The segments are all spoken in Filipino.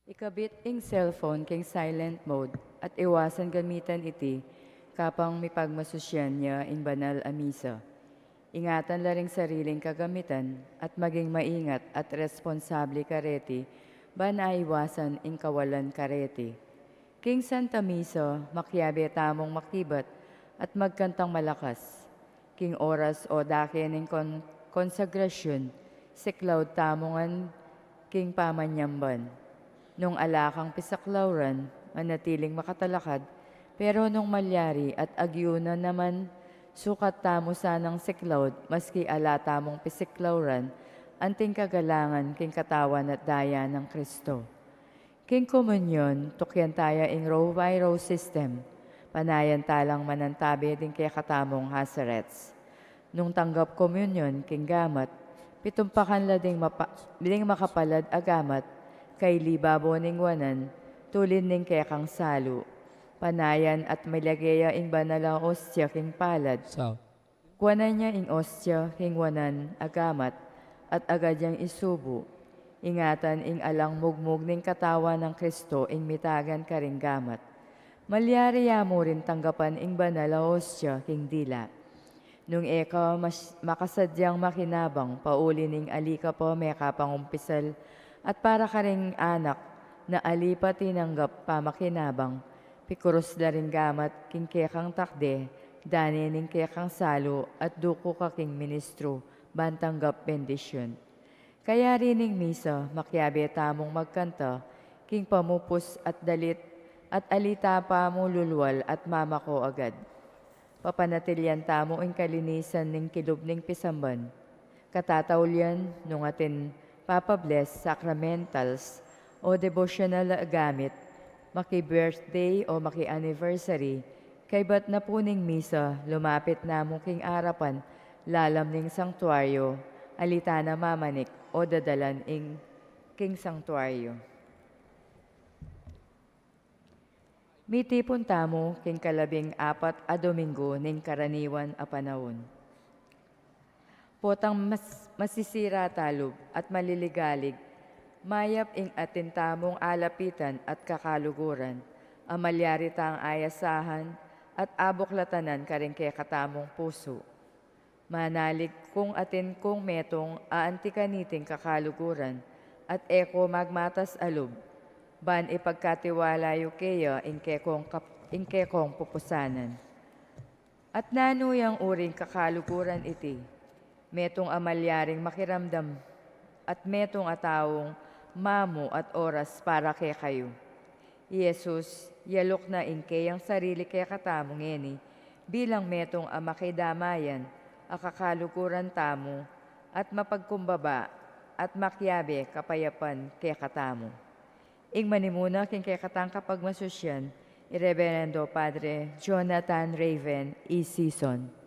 Ikabit ing cellphone king silent mode at iwasan gamitan iti kapang mipagmasusyan niya ing banal a misa. Ingatan la ring sariling kagamitan at maging maingat at responsable kareti ban iwasan ing kawalan kareti. King Santa Misa, makyabe tamong makibat at magkantang malakas. King oras o dakin ing konsagrasyon, siklaw tamongan king pamanyamban. Nung alakang pisaklawran, manatiling makatalakad, pero nung malyari at agyuna naman, sukat tamo sanang siklawd, maski alata mong pisiklawran, anting kagalangan king katawan at daya ng Kristo. King komunyon, tukyan tayo ing row by row system, panayan talang manantabi din kaya katamong hasarets. Nung tanggap komunyon, king gamat, pitumpakan la ding makapalad agamat, kay libabo ning wanan, tulin ning kekang salo. Panayan at malagaya ing banala ostya king palad. So, Kuwanan niya ing ostya king wanan agamat at agad yang isubo. Ingatan ing alang mugmug ning katawan ng Kristo ing mitagan karing gamat. Malyari mo rin tanggapan ing banala ostya king dila. Nung eka makasadyang makinabang, pauli ning alika po may kapangumpisal at para ka ring anak na alipa tinanggap pamakinabang, pikuros da rin gamat king kekang takde, dani ning kekang salo at duko ka king ministro, bantanggap bendisyon. Kaya rining misa, makyabe tamong magkanta, king pamupos at dalit, at alita pa mo lulwal at mamako agad. Papanatilyan tamo ing kalinisan ning kilob ning pisamban. Katatawlyan nung atin papabless sacramentals o devotional gamit, maki-birthday o maki-anniversary, kay ba't na puning misa, lumapit na mo king arapan, lalam ning sanktuaryo, alita na mamanik o dadalan ing king sanktuaryo. Mitipon tamo king kalabing apat a Domingo ning karaniwan a panahon. Potang masisira talog at maliligalig, mayap ing atintamong alapitan at kakaluguran, amalyari tang ayasahan at abuklatanan karing kay katamong puso. Manalig kung atin kung metong aantikaniting kakaluguran at eko magmatas alub, ban ipagkatiwala yu kaya ing kekong pupusanan. At nanuyang uring kakaluguran iti, metong amalyaring makiramdam at metong atawong mamo at oras para kay kayo. Yesus, yalok na ingke ang sarili kay katamong eni, bilang metong amakidamayan, akakalukuran tamo, at mapagkumbaba, at makyabe kapayapan kay katamo. Ing manimuna king kay katang kapagmasusyan, Ireverendo Padre Jonathan Raven E. Season.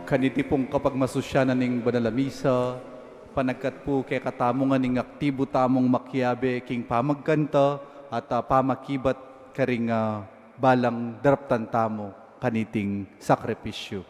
Kaniti pong kapag masusyanan ning banalamisa, panagkat po kay katamongan ning aktibo tamong makyabe king pamagkanta at pamakibat karing balang daraptan tamo kaniting sakripisyo.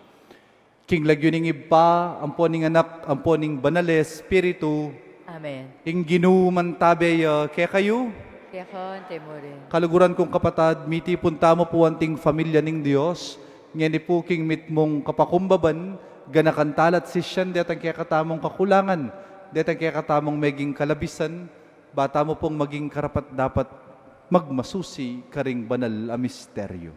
King lagyo ning iba, ampo ning anak, ampo ning banales, spiritu, Amen. ing ginuman tabe kaya kayo, Kaya kon temurin. kaluguran kong kapatad, miti punta mo po anting familia ning Diyos, ngeni po king mit mong kapakumbaban, ganakantalat sisyan, detang kaya katamong kakulangan, detang kaya katamong meging kalabisan, bata mo pong maging karapat dapat magmasusi karing banal a misteryo.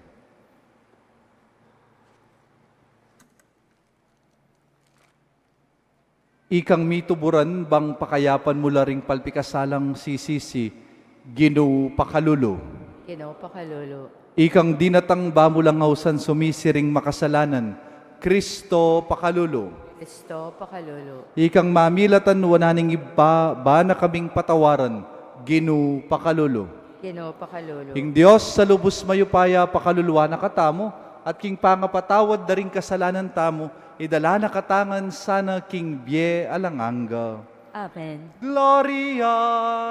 Ikang mituburan bang pakayapan mula ring palpikasalang sisisi, Ginoo Pakalulu. Ginoo pakalolo. Ikang dinatang bamulang hausan sumisiring makasalanan, Kristo Pakalulu. Kristo pakalolo. Ikang mamilatan wananing iba, ba na kaming patawaran, Ginoo Pakalulu. Ginoo pakalolo. King Diyos sa lubos mayupaya pakaluluwa na katamo, at king pangapatawad da ring kasalanan tamo, idala na katangan sana king bie alanganga. Amen. Gloria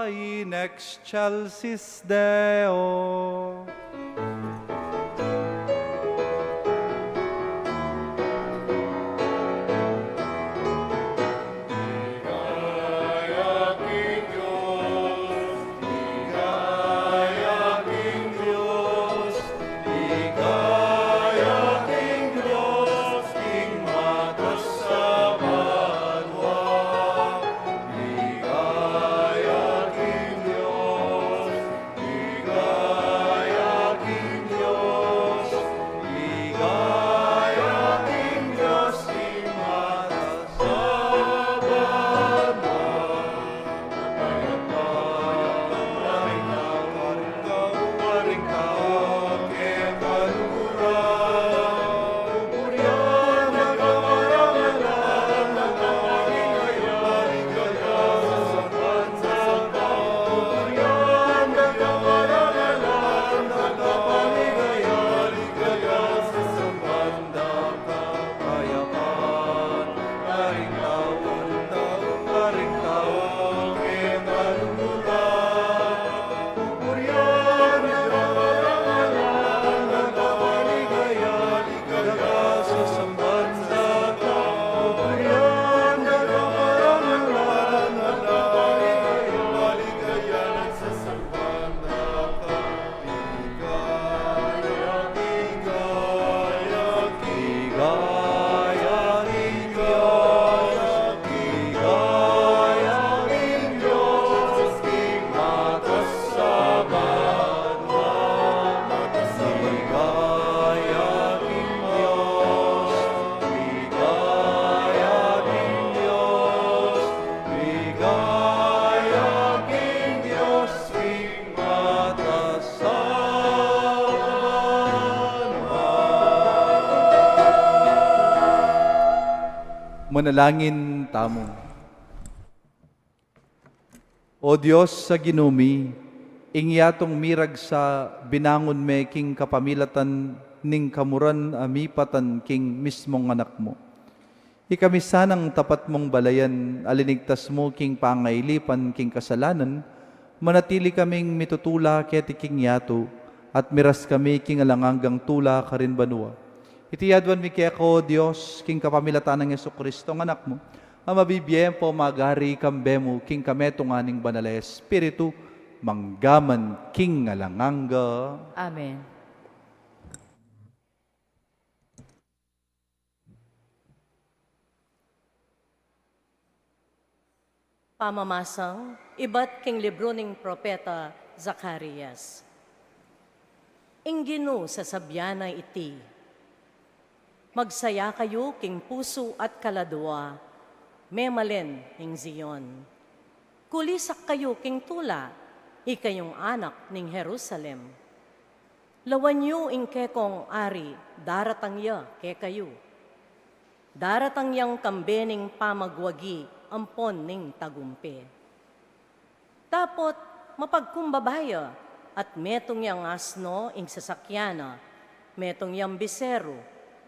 in excelsis Deo. Manalangin tamo. O Diyos sa ginumi, ingyatong mirag sa binangon me king kapamilatan ning kamuran amipatan king mismong anak mo. Ikami sanang tapat mong balayan, alinigtas mo king pangailipan king kasalanan, manatili kaming mitutula keti king yato, at miras kami king alanganggang tula karin banua. Itiyadwan mi kaya ko, Diyos, king kapamilatan ng Yesu Kristo, ng anak mo, ang mabibiyem po magari kambemo, king kametong aning banala Espiritu, manggaman king alanganga. Amen. Pamamasang, iba't king libro ning propeta Zacarias. Inggino sa sabyana iti, magsaya kayo king puso at kaladwa, memalen ning Zion. Kulisak kayo king tula, ikayong anak ning Jerusalem. Lawan yu ing kekong ari, daratang ya ke kayo. Daratang yang kambening pamagwagi, ampon ning tagumpe. Tapot mapagkumbabaya, at metong yang asno ing sasakyana, metong yang bisero,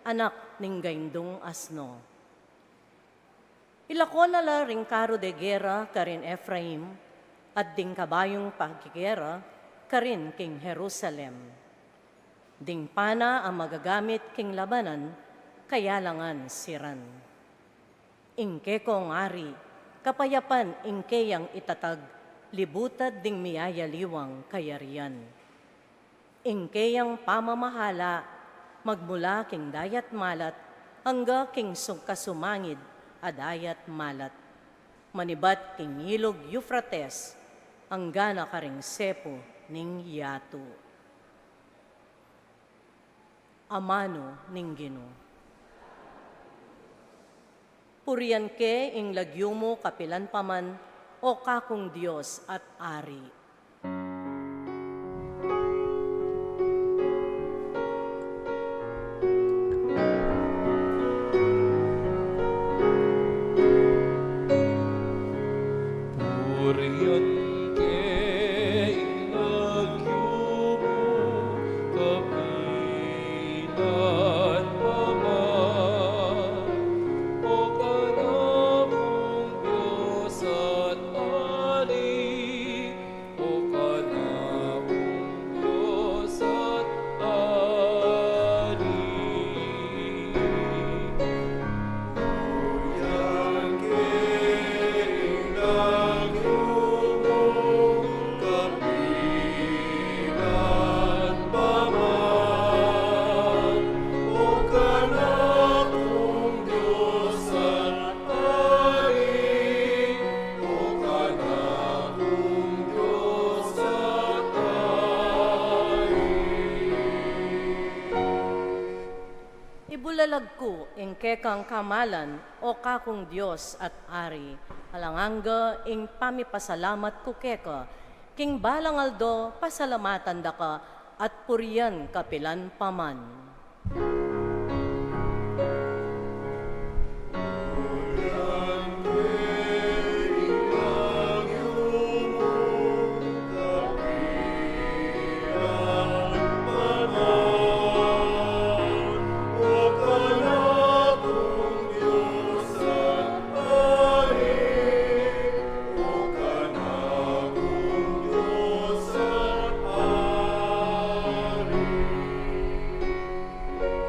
anak ning gaindong asno. Ilako na la ring karo de gera karin Ephraim, at ding kabayong pagkigera karin king Jerusalem. Ding pana ang magagamit king labanan, kaya langan siran. Ingke kong ari, kapayapan ingke yang itatag, libutad ding miyayaliwang kayarian. Ingke yang pamamahala, magmula king dayat malat, hangga king kasumangid, adayat malat. Manibat king ilog Euphrates, hangga na karing sepo ning yato. Amano ning Ginoo. Purian ke ing lagyumo kapilan paman, o kakong Diyos at Ari. Purian ke ilagyumo, kapilan paman, o kanamong Diyos at Ari, o kanamong Diyos at Ari. Ibulalag ko ing kekang kamalan, o kakong Diyos at Ari, halanganga ing pamipasalamat ko keka, king balangaldo pasalamatan da ka, at purian kapilan paman.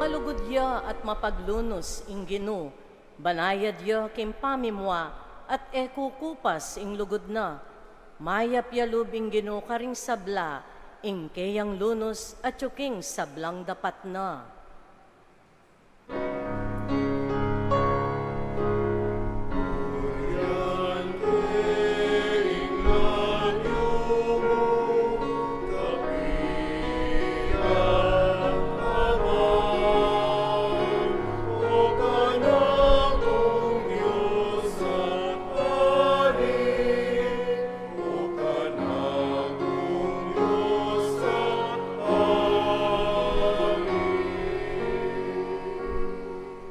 Malugod ya at mapaglunos ing Ginoo, banayad ya kim pamimwa, at ekukupas ing lugod na. Mayap ya lub ing Ginoo karing sabla, ing kayang lunos at yuking sablang dapat na.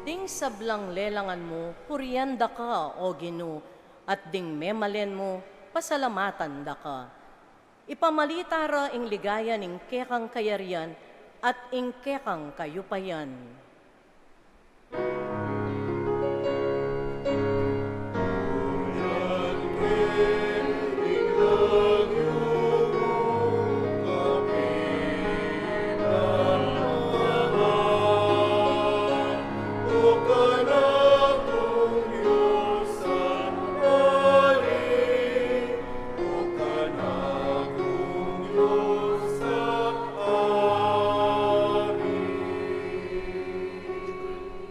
Ding sablang lelangan mo, purianda ka, o Ginoo, at ding memalen mo, pasalamatan da ka. Ipamalitara ing ligaya ning kekang kayarian at ing kekang kayupayan.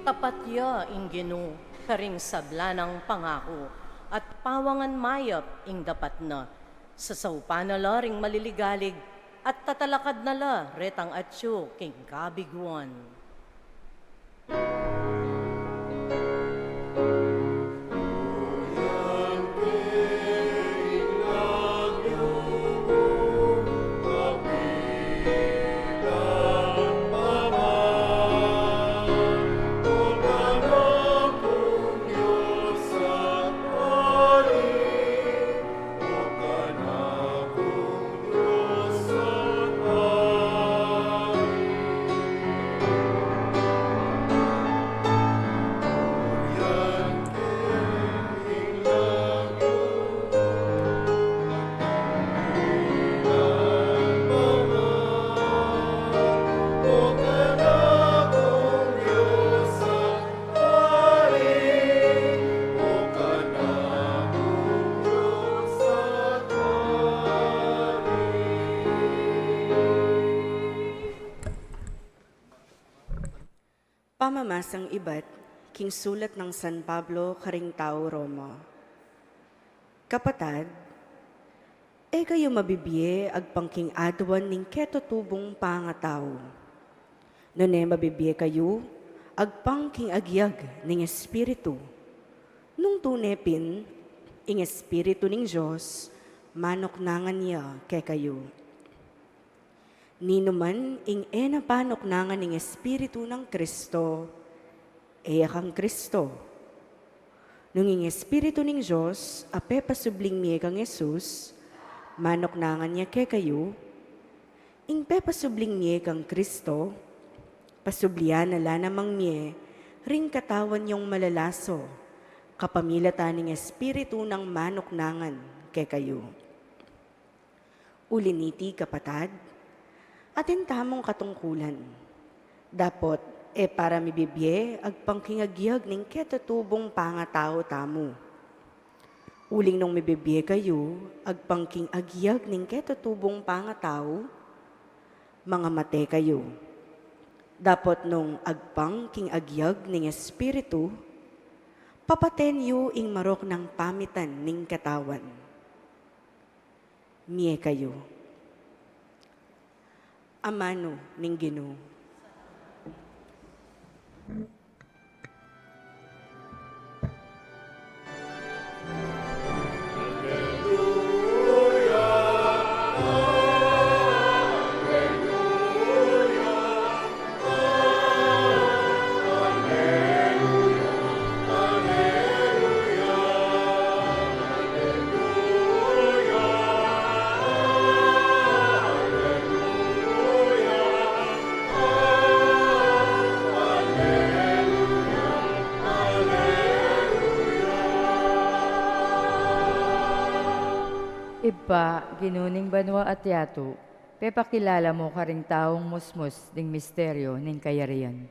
Tapat ya ing Ginoo, karing sabla ng pangako, at pawangan mayap ing dapat na. Sasaupa na la ring maliligalig, at tatalakad na la retang atyo king kabiguan. Pamamasang ibat, king sulat ng San Pablo, karing tao Roma. Kapatad, kayo mabibiye agpangking adwan ning ketutubong pangataw. Nune mabibiye kayo agpangking agyag ning espiritu. Nung tunepin, ing espiritu ning Diyos, manok nangan niya kay kayo. Ninuman ing panok nangan ning espiritu ng Kristo, kang Kristo. Nung ing espiritu ning Diyos, ape pasubling miye kang Jesus, manok nangan niya kay kayo, ing pasubling miye kang Kristo, pasublian na namang miye, ring katawan yung malalaso, kapamilatan ning espiritu ng manok nangan kay kayo. Uliniti kapatad, atin tamong katungkulan. Dapot, para mibibye, agpangkingagyag ning ketutubong pangatao tamo. Uling nung mibibye kayo, agpangkingagyag ning ketutubong pangatao, mga mate kayo. Dapot nung agpangkingagyag ning espiritu, papaten yu ing marok ng pamitan ning katawan. Miye kayo. Amano ning Ginoo. Iba, ginuning banwa at yato, pepakilala mo karing taong musmus ding misteryo ning kayarian.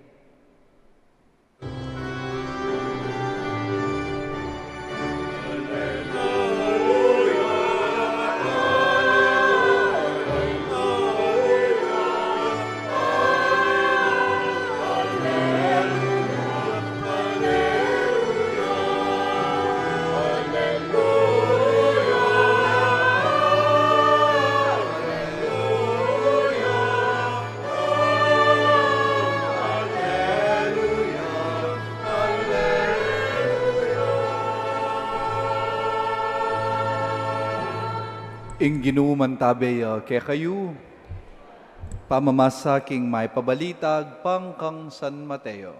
Ing ginuman tabi kay kayo, pamamasa king may pabalitag pangkang San Mateo.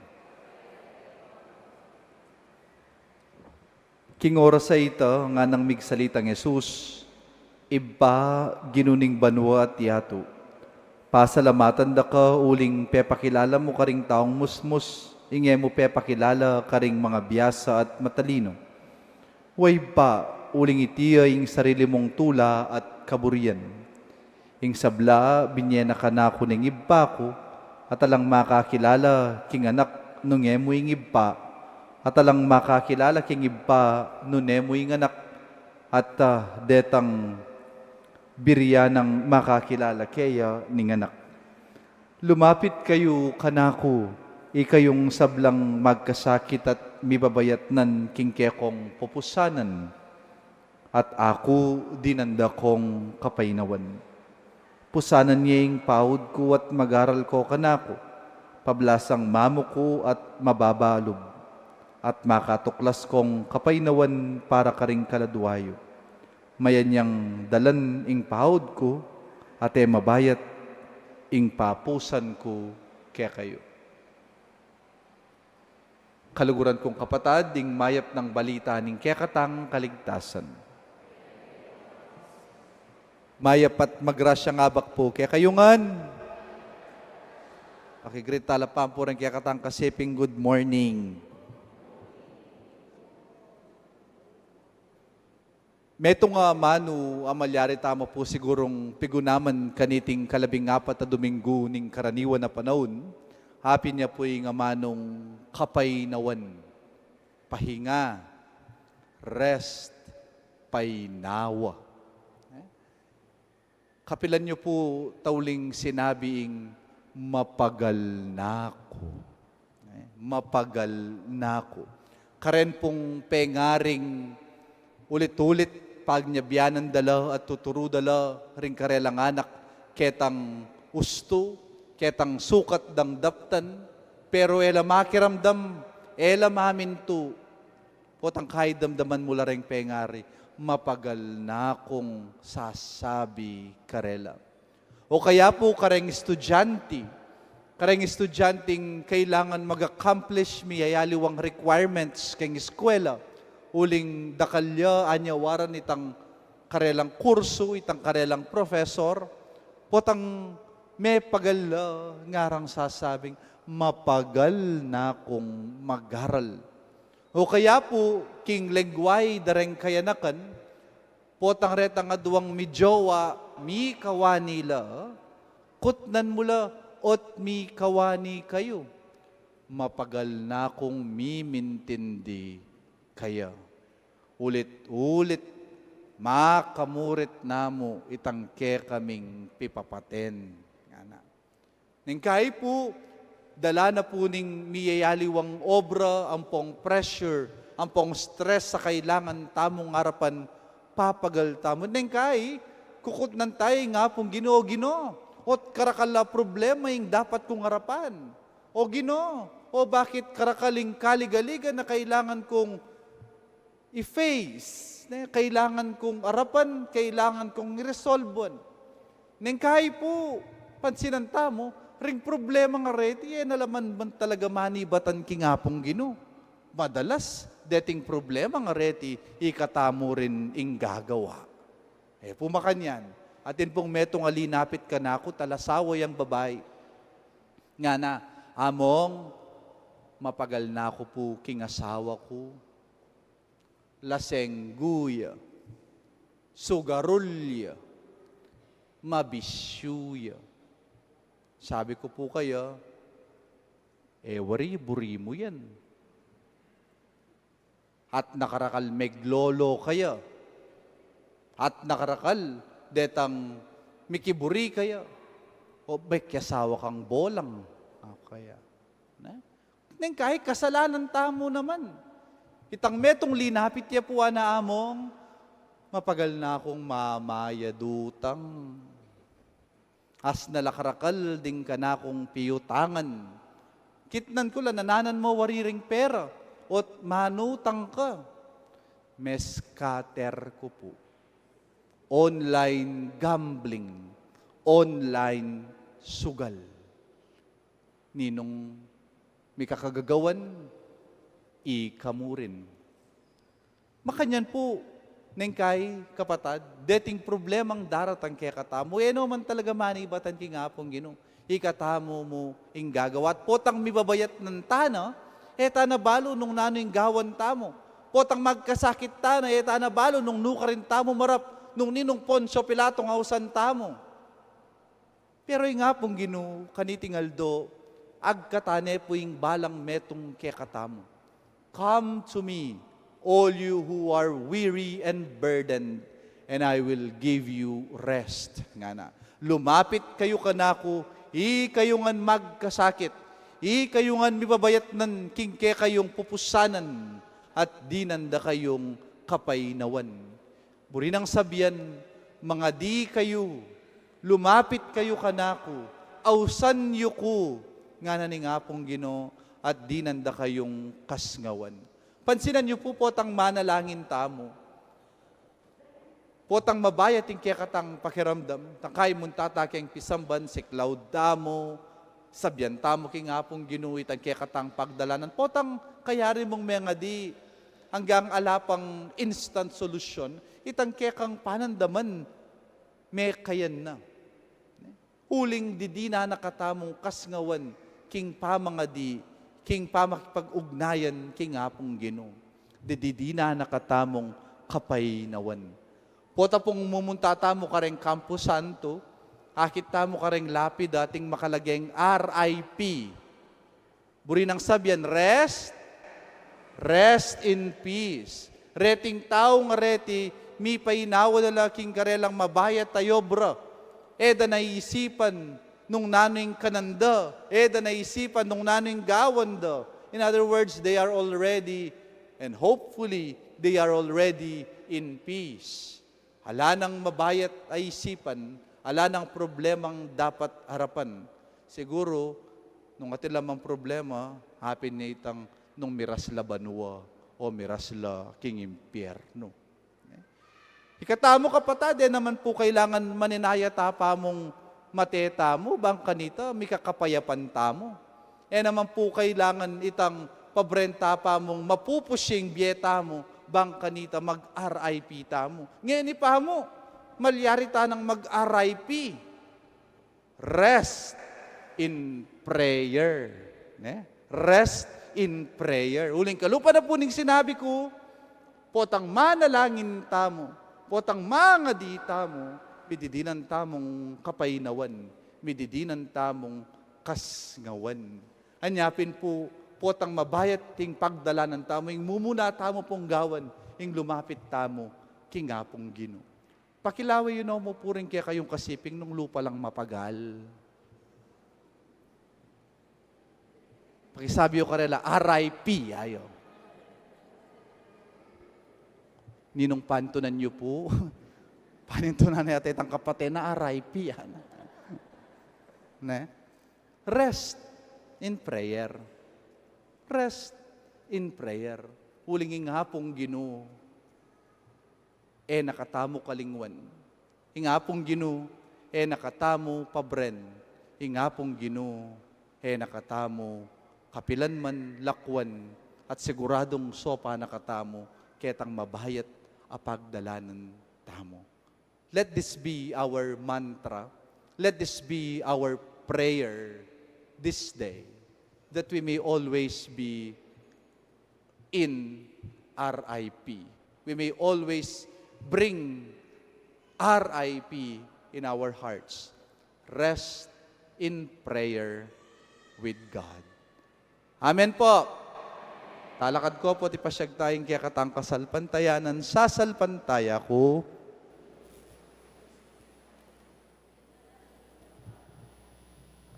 King oras sa ito, nga nang migsalitang Jesus, iba ginuning banwa at yato. Pasalamatan da ka uling pepakilala mo karing taong musmus, inge mo pepakilala karing mga biyasa at matalino. Way pa, uling itiya ing sarili mong tula at kaburian. Ing sabla, binyena ka na ako ng ibba ko, at alang makakilala king anak nung emo ing ibba, at alang makakilala king ibba nung emo ing anak, at detang birya ng makakilala kaya ning anak. Lumapit kayo kanako, ikayong sablang magkasakit at mibabayat nan king kekong pupusanan, at ako dinanda kong kapainawan. Pusanan niya yung paud ko at mag-aral ko kanako, pablasang mamo ko at mababalob, at makatuklas kong kapainawan para karing kaladwayo. Mayan niyang dalan ing paud ko, at mabayat ing papusan ko kaya kayo. Kaluguran kong kapatad, ding mayap ng balita ning kekatang kaligtasan. Mayap at magrasya nga bak po kaya kayungan. Pakigreet talapam po rin kaya katang kasiping good morning. Metong manu amalyari tama po sigurong pigunaman kaniting kalabing apat na Domingo ning karaniwan na panahon. Happy niya po yung manong kapainawan. Pahinga, rest, painawa. Kapilan niyo po tauling sinabing mapagal na ako. Mapagal na ako. Karen pong pengaring ulit-ulit pagnyabianan dala at tuturo dala ring karelang anak ketang usto, ketang sukat dang daptan, pero ela makiramdam, ela maminto, potang kahit damdaman mula ring pengari, mapagal na akong sasabi karela. O kaya po kareng estudyanteng kailangan mag-accomplish miyayaliwang requirements keng eskwela, uling dakalya anyawaran itang karelang kurso, itang karelang professor, potang may pagal ngarang sasabing, mapagal na akong mag-aral. O kaya po, king lengguay dareng kayanakan, potang retang aduang midyowa, mi kawanila, kutnan mula, ot mi kawani kayo. Mapagal na akong mimintindi kaya. Ulit-ulit, makamurit namo itang ke kaming pipapaten. Ningkay po, dala na po ning miyayaliwang obra, ang pong pressure, ang pong stress sa kailangan tamong harapan, papagal tamo. Ningkay, kukut nan tayo nga pong Ginoo. Ot karakala problema yung dapat kong harapan. O Ginoo, o bakit karakaling kaligaligan na kailangan kong i-face, kailangan kong harapan, kailangan kong i-resolve. Ningkay po, pansinan tamo, ring problema nga reti, nalaman man talaga manibatan kingapong Ginoo. Madalas, dating problema nga reti, ikatamo rin ing gagawa. Pumakanyan. Atin pong metong alinapit ka na ako, talasaway ang babae. Nga na, among, mapagal na ako po king asawa ko. Lasengguya, sugarulya, mabisyuya. Sabi ko po kaya, buri mo yan. At nakarakal meglolo kaya. At nakarakal, detang mikiburi kaya. O bekyasawa kang bolang. Kaya. Neng kahit kasalanan tamo naman. Itang metong linapit ya po na among, mapagal na akong mamayadutang. As nalakarakal ding ka na akong piyutangan. Kitnan ko lang, nananan mo wariring pera. Ot manutang ka. Meskater ko po. Online gambling. Online sugal. Ninong may kakagagawan, ikamurin. Makanyan po, nengkay kapatad, dating problemang daratang kaya katamo, man talaga manibatan kingapong Ginoo. Ikatamo mo ing gagawat. Potang mibabayat ng tana, tana balo nung nano ing gawan tamo. Potang magkasakit tana, tana balo nung nuka rin tamo marap, nung ninong Poncio Pilato ng hausan tamo. Pero ingapong Ginoo, kanitingaldo, agkatane po yung balang metong kekatamo. Come to me, all you who are weary and burdened, and I will give you rest. Nga na. Lumapit kayo kanako, kayungan magkasakit, kayungan mibabayat ng kingke kayong pupusanan, at dinanda kayong kapainawan. Burinang sabihan, mga di kayo, lumapit kayo kanako, ausan yu ko, nga na ni nga pong Ginoo, at dinanda kayong kasngawan. Pansinan niyo po, potang manalangin tamo. Potang mabayat yung kekatang pakiramdam, takay mong tataking pisamban, siklaw damo, sabyan tamo king nga pong Ginoo, itang kekatang pagdalanan. Potang kayari mong mga di, hanggang alapang instant solution, itang kekang panandaman, may kayan na. Uling didina nakatamong kasngawan, king pamangadi, king pamakipag-ugnayan, king apong Ginoo. Didina nakatamong kapainawan. Pota pong mumunta tamo kareng Campo Santo, akit tamo kareng lapid dating makalageng RIP. Buri nang sabyan, rest in peace. Reting tao nga reti, mi painawa na laking karelang mabayat tayo bro. Da naisipan, nung naning kananda, da naisipan nung naning gawanda. In other words, they are already, and hopefully, they are already in peace. Ala nang mabayat ay isipan, ala nang problemang dapat harapan. Siguro, nung atilamang problema, hapin na itang nung mirasla banwa o mirasla king impyerno. Ikatamo kapatid, naman po kailangan maninaya tapa mong mateta mo, bang kanita, may kakapayapan tamo. Naman po kailangan itang pabrenta pa mong mapupusying bieta mo, bang kanita mag-RIP tamo. Ngayon pa mo, malyari ta ng mag-RIP. Rest in prayer. Rest in prayer. Uling kalupa na po ning sinabi ko, potang manalangin tamo, potang mga dita mo, mididinan tamong kapainawan, mididinan tamong kasngawan. Anyapin po, potang mabayat ting pagdala ng tamo, yung mumuna tamo pong gawan, yung lumapit tamo, kingapong Gino. Pakilaway yun mo po rin kaya kayong kasiping nung lupa lang mapagal. Pakisabi ko karela, RIP, ayo. Ninong pantunan niyo po, panintunan natin ang kapatid na RIP. Rest in prayer. Rest in prayer. Huling hapong Ginoo, nakatamo kalingwan. Ingapong Ginoo, nakatamo pabren. Ingapong Ginoo, nakatamo kapilan man lakwan at siguradong sopa nakatamo ketang mabayat apagdalanan tamo. Let this be our mantra. Let this be our prayer this day, that we may always be in RIP. We may always bring RIP in our hearts. Rest in prayer with God. Amen po. Talakad ko po, tipasyag tayong kaya katang kasalpantayanan, sasalpantaya ko.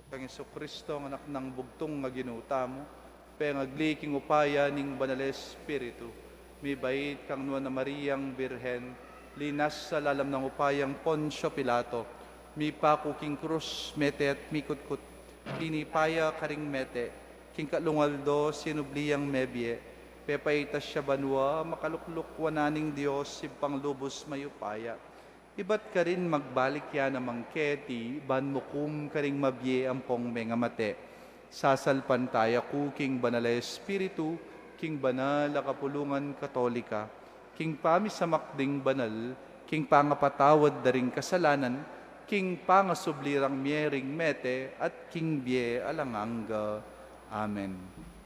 At ang Jesucristo, ang anak ng bugtong nga ginuta mo, pay ngagliking upaya ning Banal Espiritu, may bait kang nuwan na Mariang Birhen, linas sa lalam ng upayang Poncio Pilato, mi pakuking krus, mete at mikutkut, pinipaya karing mete, king kalungaldo, sinubliyang mebye, pepaitas siya banwa, makalukluk wananing Diyos, sipang lubos mayupaya. Iba't ka rin magbalik yan namang keti, ban mukum karing mabye ampong mengamate. Sasalpantaya ku, king Banal Espiritu, king banal kapulungan katolika, king pami sa makding banal, king pangapatawad daring kasalanan, king pangasublirang miering mete, at king bie alanganga. Amen.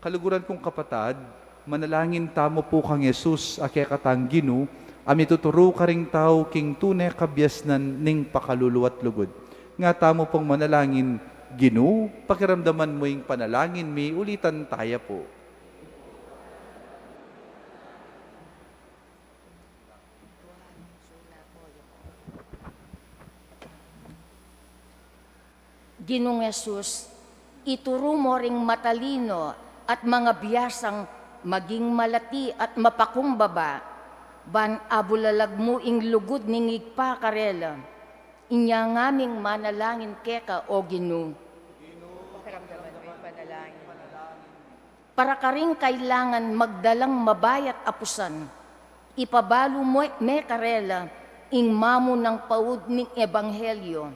Kaluguran kong kapatad, manalangin tamo po kang Jesus, ake katang Ginu, ami tuturo ka ring tao king tunay kabyasnan ning pakaluluwat lugod. Nga tamo pong manalangin, Ginu, pakiramdaman mo yung panalangin, may ulitan tayo po. Ginoong Yesus, ituro mo ring matalino at mga biyasang maging malati at mapakumbaba, ban abulalag mo ing lugod ningig pa karela, inya ngaming manalangin keka o Ginoo. Pakiramdaman mo yung panalangin. Para ka rin kailangan magdalang mabayat apusan, ipabalo mo me karela, ing mamo ng paud ning ebanghelyo,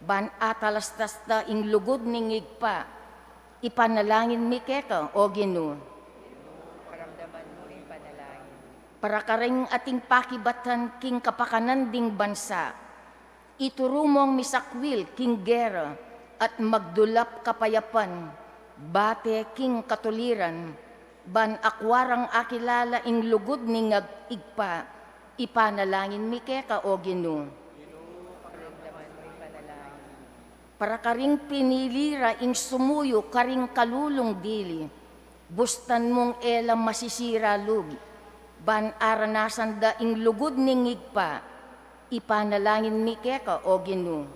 ban atalastas ta ing lugod ningig pa, ipanalangin mi keka o Ginoo. Pakiramdaman mo yung panalangin. Para ka rin ating pakibatan king kapakanan ding bansa, ituro mong misakwil king gera at magdulap kapayapan, bate king katuliran, ban akwarang akilala ing lugod ning igpa, ipanalangin mi keka o Ginoo. Para karing pinilira ing sumuyo karing kalulong dili, bustan mong elam masisira lug, ban aranasan da ing lugod ning igpa, ipanalangin mi keka o Ginoo.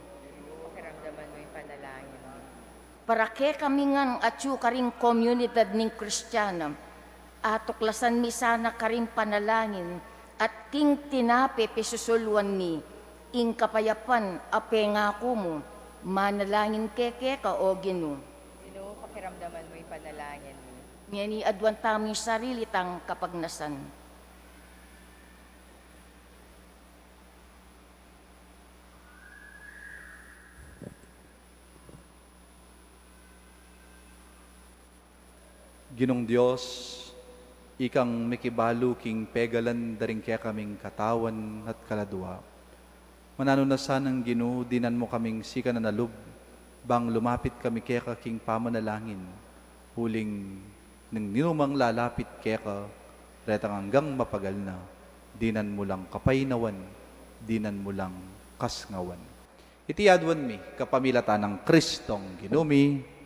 Pakiramdaman mo yung panalangin. para ke kami ngan atyu karing komunidad ning Kristiyana, atuklasan mi sana karing panalangin, at king tinape pesusuluan mi, ing kapayapan ape ngako mo, manalangin keke ka o Ginoo. Ginoo, pakiramdaman mo yung panalangin mo. Ngani adwan tami sarili tang kapagnasan. Ginong Diyos, ikang mikibalo king pegalan daring kaya kaming katawan at kaladwa. Manano na sanang Ginoo, dinan mo kaming sika na nalub, bang lumapit kami kaya ka king pamanalangin, huling nang ninumang lalapit kaya ka, retang hanggang mapagal na, dinan mo lang kapainawan, dinan mo lang kasngawan. Itiadwan mi, kapamilatan ng Kristong Ginumi,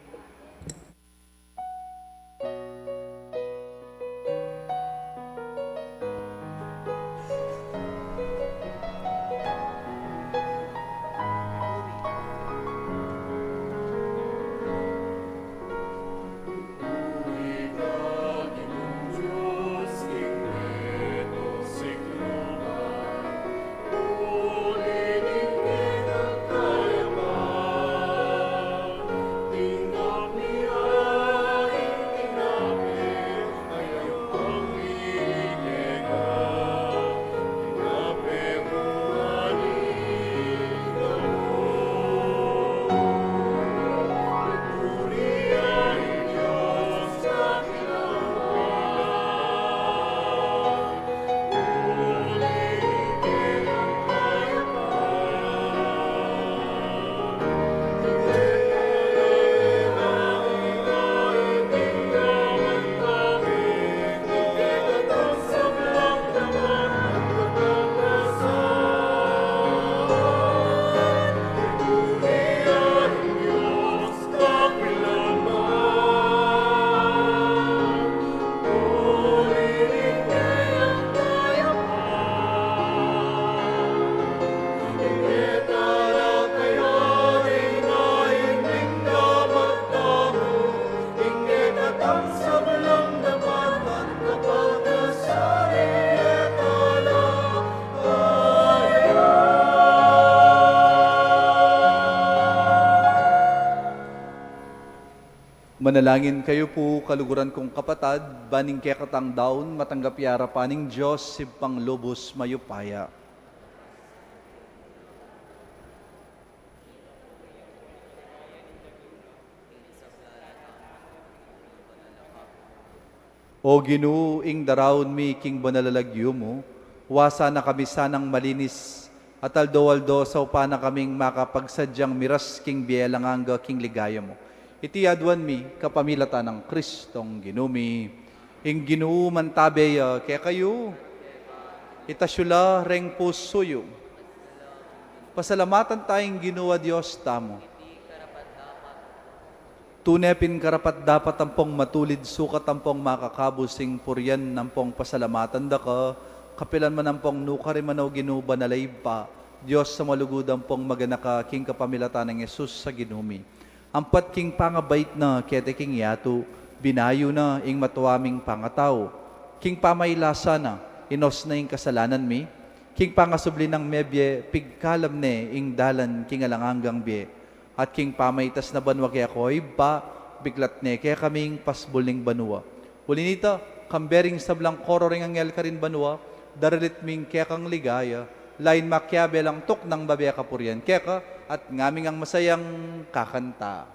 manalangin kayo po, kaluguran kong kapatad, baning kaya katang daon, matanggap yara paning Diyos, sipang lubos mayupaya. O Ginoo, ing darawon mi king banalalagyo mo, wasa na kami sanang malinis, at aldo-aldo sa upana kaming makapagsadyang miras king biyelanganga king ligaya mo. Iti adwan mi, kapamilatan ng Kristong Ginumi, ing Ginoo mantabeya, kaya kayo, itasyula reng pusuyo. Pasalamatan tayong Ginoo Diyos tamo. Tunepin karapat dapat tampong matulid sukat tampong makakabusing puryan nampong pasalamatan da ka, kapilan man nampong nukari manaw ginuba na pa, Diyos sa malugudang pong maganaka king kapamilatan ng Yesus sa ginumi. Ampat king pangabait na kete king yato, binayo na ing matuaming pangataw, king pamailasa na, inos na ing kasalanan mi, king pangasubli ng mebye, pigkalam ne ing dalan king alanganggang bye, at king pamaitas na banwa kaya ko'y ba, biglat ne, kaya kaming pasbol ning banwa. Ulinita, kambering sablang kororing angel ka rin banwa, daralit ming kaya kang ligaya, lain makyabe lang tok ng babaya kapuryan, kaya ka, at ngaming ang masayang kakanta.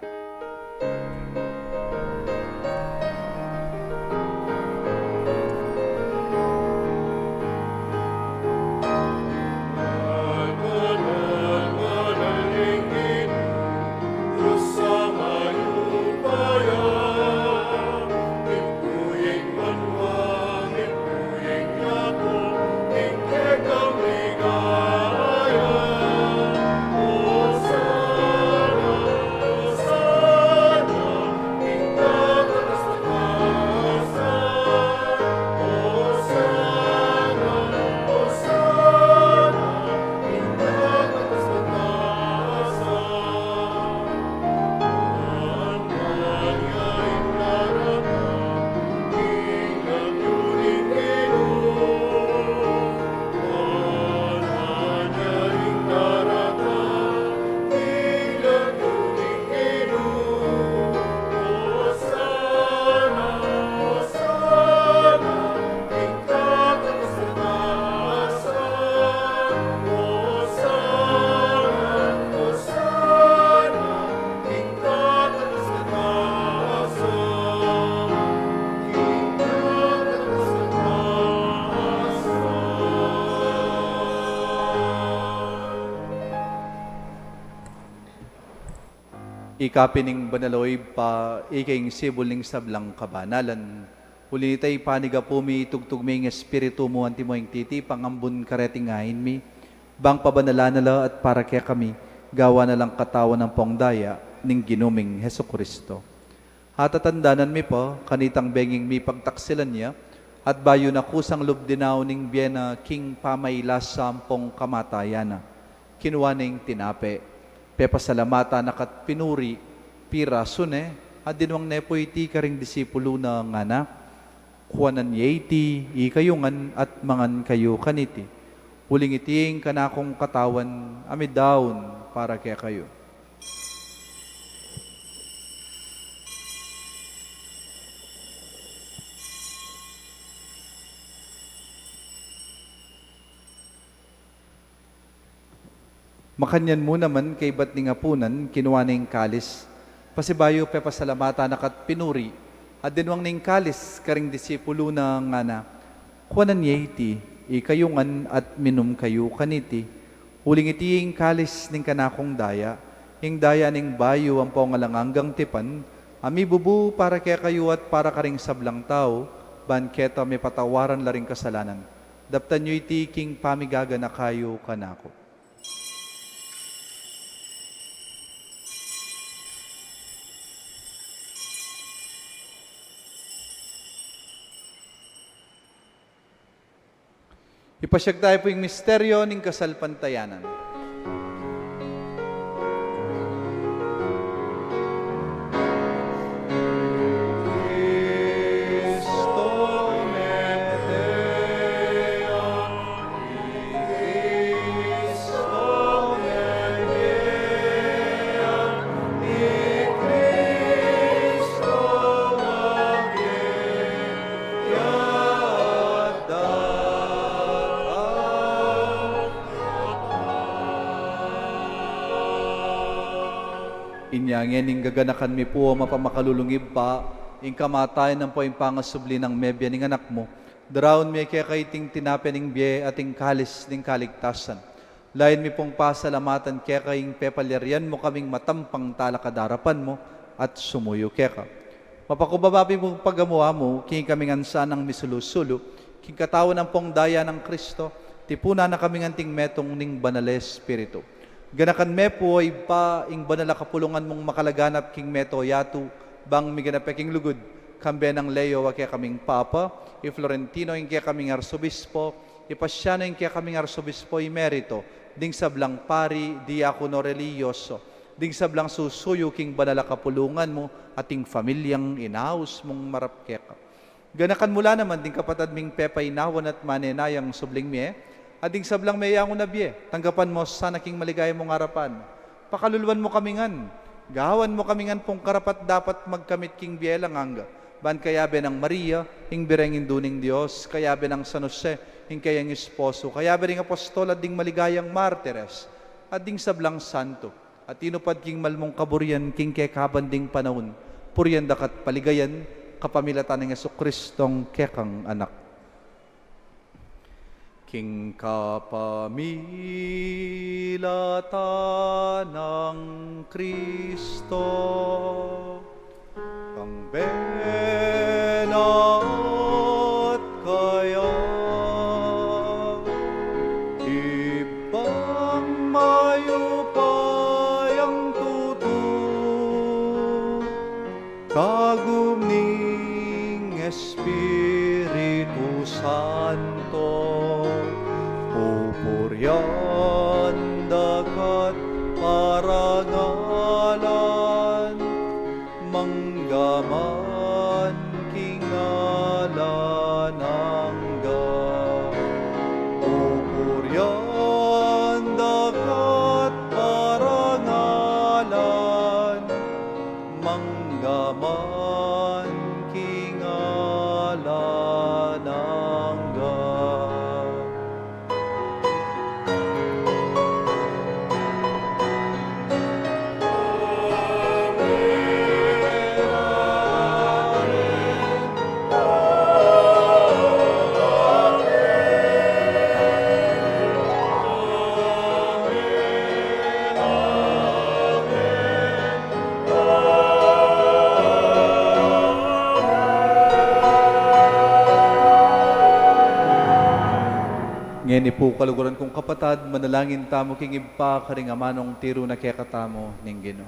Ikapining banaloy pa iking sibol ning sablang kabanalan. Uli nitay paniga po mi tugtog mi ng espiritu mo anti mo yung titi pangambun karetingahin mi. Bang pabanala nala at para kaya kami gawa na lang katawan ng pongdaya ning ginuming Heso Kristo. Hatatandanan mi po kanitang benging mi pagtaksilan niya at bayo na kusang lubdinaw ning biyena king pamaylas sampong kamatayana. Kinuha ning tinape. Pepasalamata nakat pinuri, pira sune, at dinwang nepoy ti karing disipulo na ngana, kuwanan yeti, ikayungan at mangan kayo kaniti. Huling iting kanakong katawan, amid daon para kaya kayo. Makanyan mo naman kay ba't ni ngapunan, kinuha na yung kalis. Pasibayo pepasalamata nakat pinuri, at dinwang na yung kalis, karing disipulo na nga na, kuwanan yeti, ikayungan at minum kayo kaniti. Huling iti yung kalis ning kanakong daya, yung daya ning bayo ang pangalangang tipan, ami bubu para kaya kayo at para karing sablang tao, banketa may patawaran laring kasalanan. Daptan nyo iti king pamigaga na kayo kanako. Ipasyag tayo po yung misteryo ng kasalpantayanan. Inyangin ing gaganakan mi po mapamakalulungib pa, ing kamatayan ng po yung pangasubli ng mebya ning anak mo, daraon mi kaya kaiting tinape ning biye ating kalis ning kaligtasan. Lain mi pong pasalamatan kaya kaying pepalerian mo kaming matampang talakadarapan mo at sumuyo kaya ka. Mapakubababi mo pagamuha mo, king kaming ansan ang misulusulo, king katawan ng pong daya ng Kristo, tipuna na kaming anting metong ning banales spiritu. Ganakan me po ay pa ing banala kapulungan mong makalaganap king meto yatu bang miganape king lugod kambe ng Leo wa kaya kaming papa i Florentino ing kaya kaming arsobispo ipasya ing kaya kaming arsobispo i merito ding sablang pari diakono religyoso ding sablang susuyo king banala kapulungan mo ating familyang inaus mong marap keka. Ganakan mula naman ding kapatad ming pepay nawan at manenayang subling mie ading sablang may yangon na biye, tanggapan mo sana king maligaya mong harapan. Pakaluluan mo kamingan, gahawan mo kamingan pong karapat dapat magkamit king biye lang hangga. Ban kayabe ng Maria, ing birengin duning Diyos, kayabe ng San Jose, ing kayang esposo, kayabe ring apostol, ading maligayang martires, ading sablang santo, at inupad king malmong kaburian, king kekabanding panahon, purian dakat paligayan, kapamilatan ng Jesucristong kekang anak. King kapamilatan ng Kristo, ang benat kaya, ibang mayupay ang tutu, kagumning Espiritu Santo, pupuryan dakat parangalan, manggaman kingalan angga. Pupuryan dakat parangalan, manggaman kingalan angga. Ngayon po kaluguran kong kapatad, manalangin tamo king iba karing amanong tiro na kaya katamo ning Ginoo.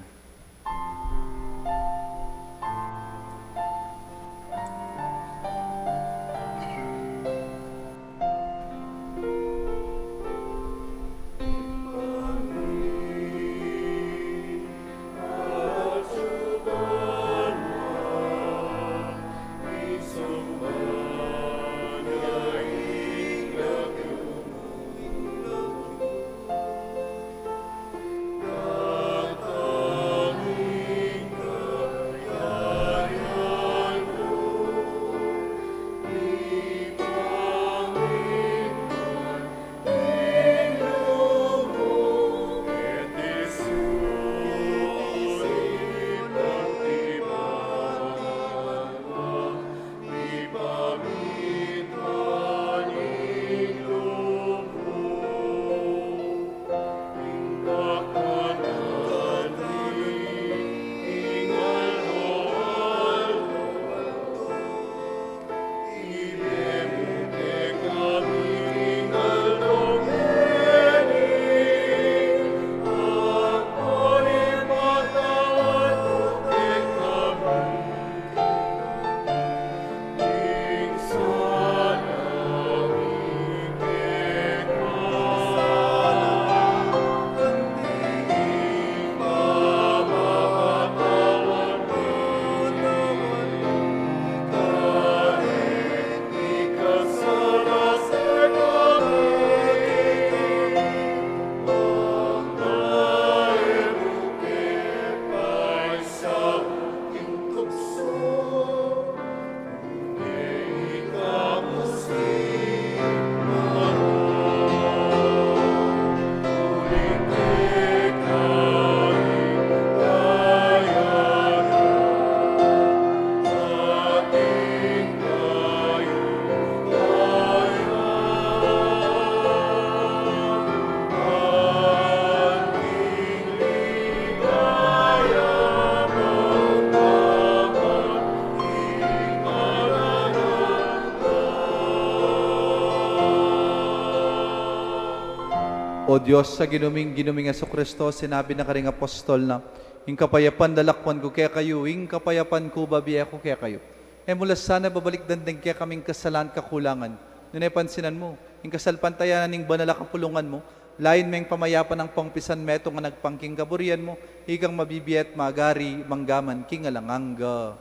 O Diyos, sa ginuming Aso Kristo, sinabi na karing apostol na, "Ing kapayapan dalakwan ko kaya kayo, ing kapayapan ko babiya ko kaya kayo." Mula sana babalik dandang kaya kaming kasalan kakulangan. Nunay pansinan mo, ing kasalpantayanan ning banala kapulungan mo, lain meng pamayapan ng pangpisan meto nga nagpangking kaburian mo, higang mabibiyat magari manggaman king alanganga.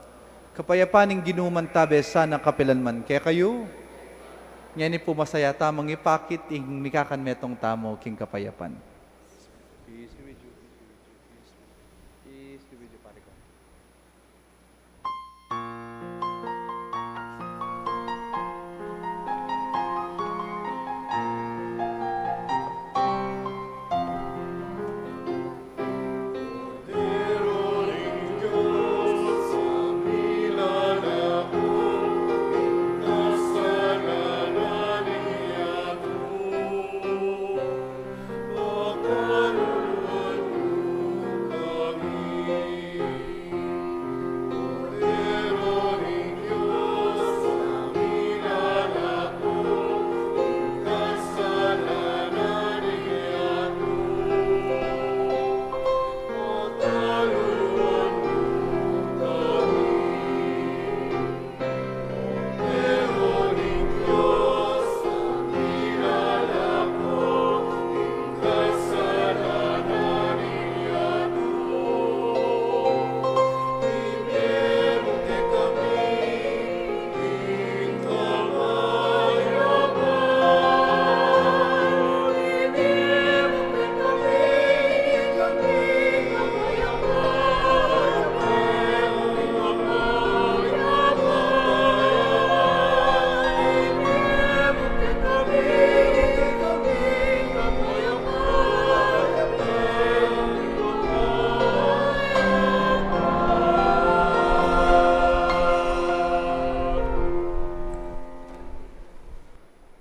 Kapayapan ning ginuman tabe sana kapilan man kaya kayo. Ngayon ni po masaya tamang ipakit ing mikakan metong tamo king kapayapan. Peace be with you. Peace be with you, pare ko.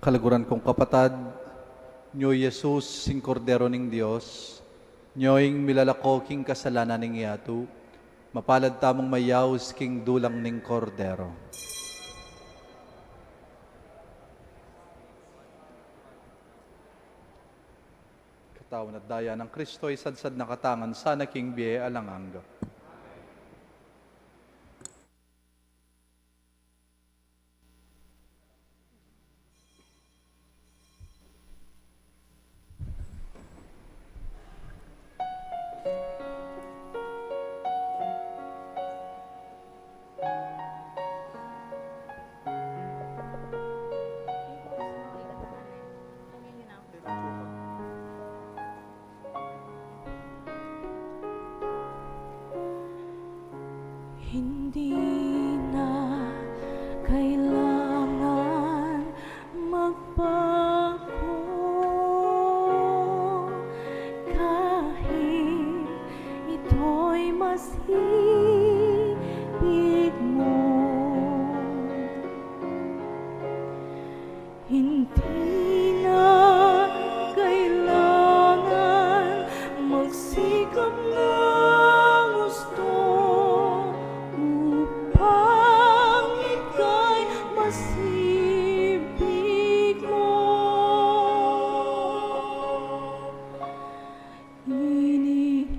Kalaguran kong kapatad, nyo Jesus, sing kordero ning Dios, nyoing milalako king kasalanan ning yatu, mapalad tamong mayaws king dulang ning kordero. Katawan at daya ng Kristo ay sadsad na katangan sa naking biye alanganga. Hindi na kailangan magbago kahit ito'y mas higit mo. Hindi na kailangan magsikap ng gusto upang ika'y masibig mo. Iniibig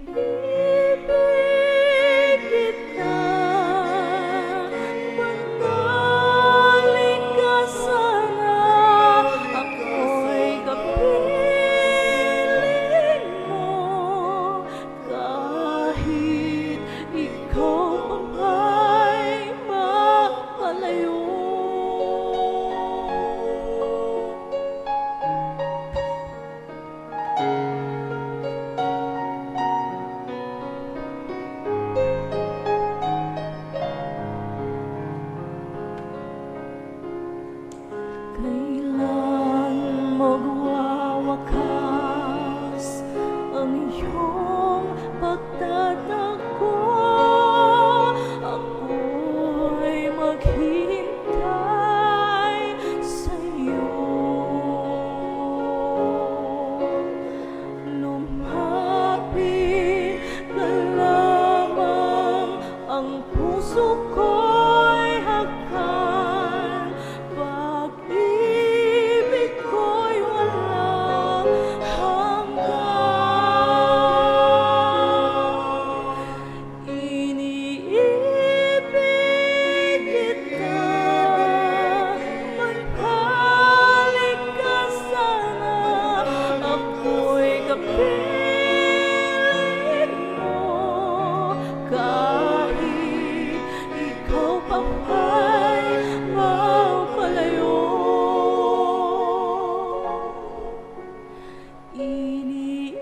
kita, manalig ka sana, ako'y kapiling mo, kahit ikaw pa'y mapalayo. Kailan magwawakas ang iyong pagtatakbo? Ako'y maghihintay sa'yo. Lumapit ka lamang, ang puso ko'y hakan, pag-ibig ko'y walang hanggan. Iniibig kita, manhalik ka sana, ako'y kapiling mo, kahit ikaw pa'y mapalayo. Iniibig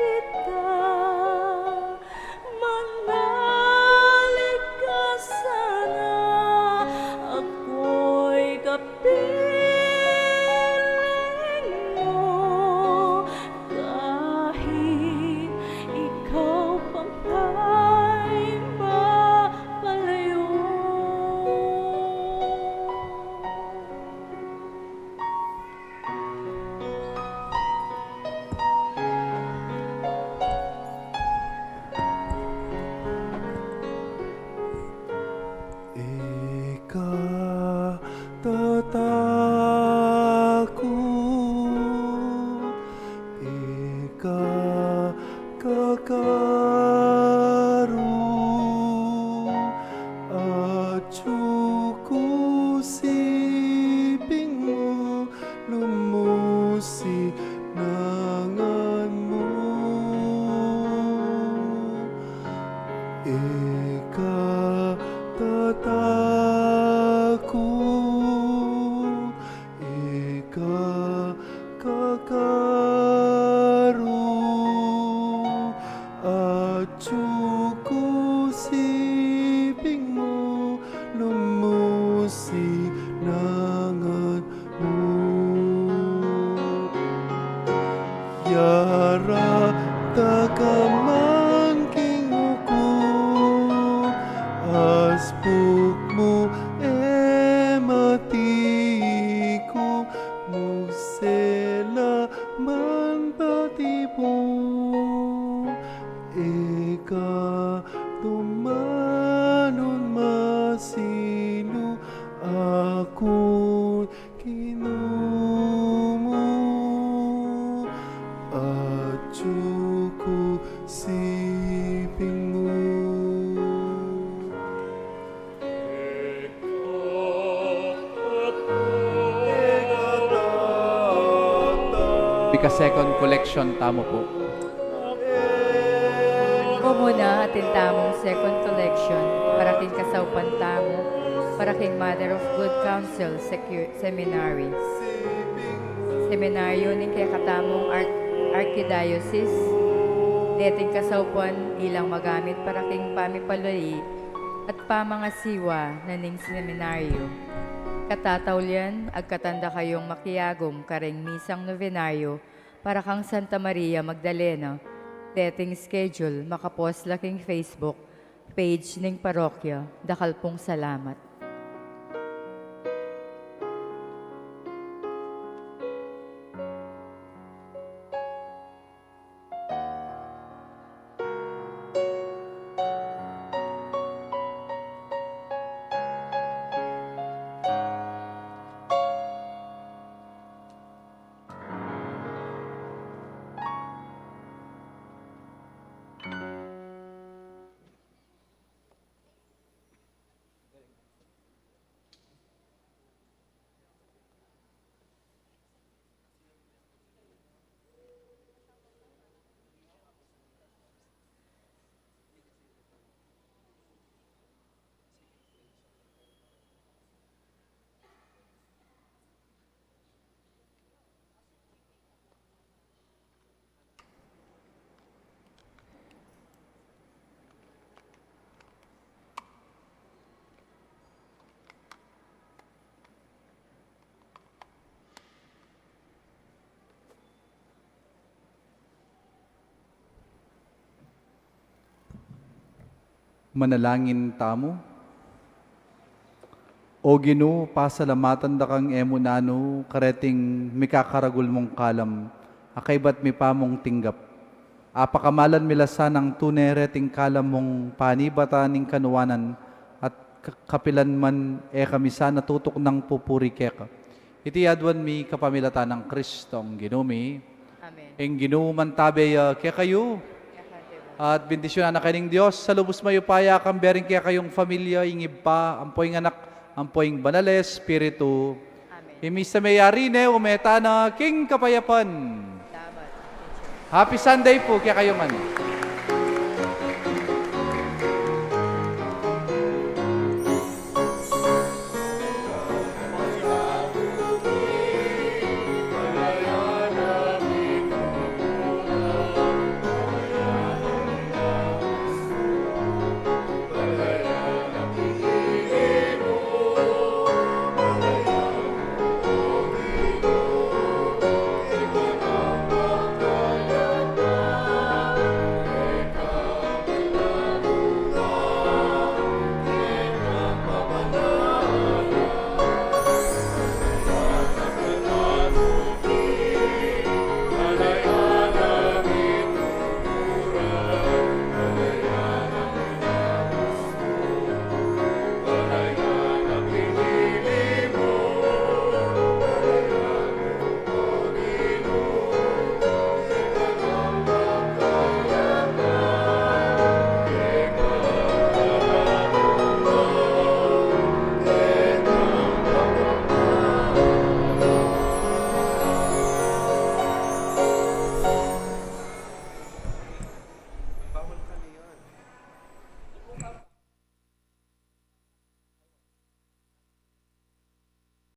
kita, manalig ka sana, ako'y kapiling mo, kahit ikaw pa'y mapalayo. Yara takaman king uku aspuk mo matiku musela man patipo eka tumanon masinu aku kinumu Juku siping mo. Pika second collection, tamo po. Mumuna atin tamong second collection para king kasaupan tamo, para king Mother of Good Counsel Seminary. Seminaryo ning kaya katamong Archdiocese, deting kasaupan ilang magamit para king pamipalui at pamangasiwa na ning seminaryo. Katatawlian, agkatanda kayong makiyagom karing misang novenaryo para kang Santa Maria Magdalena. Dating schedule, makapost laking Facebook page ning parokya. Dakal pong salamat. Manalangin tamo. O Ginoo, pasalamatan da kang emunano, kareting mikakaragul mong kalam, akay ba't mi pamong tinggap. Apakamalan milasan ang tunereting kalam mong panibata ning kanuwanan, at kapilan man kami sana tutok ng pupuri keka. Iti adwan mi kapamilatan ng Kristong Ginumi, Amen. ing Ginoo man tabe kekayo, at bendisyon na kayong Diyos, sa lubos mayo paya kang bering kaya kayong familia, ingib pa, ampoing anak, ampoing banales, spiritu. Amen. Imisa mayarine, umeta na king kapayapan. Salamat. Happy Sunday po kaya kayo man.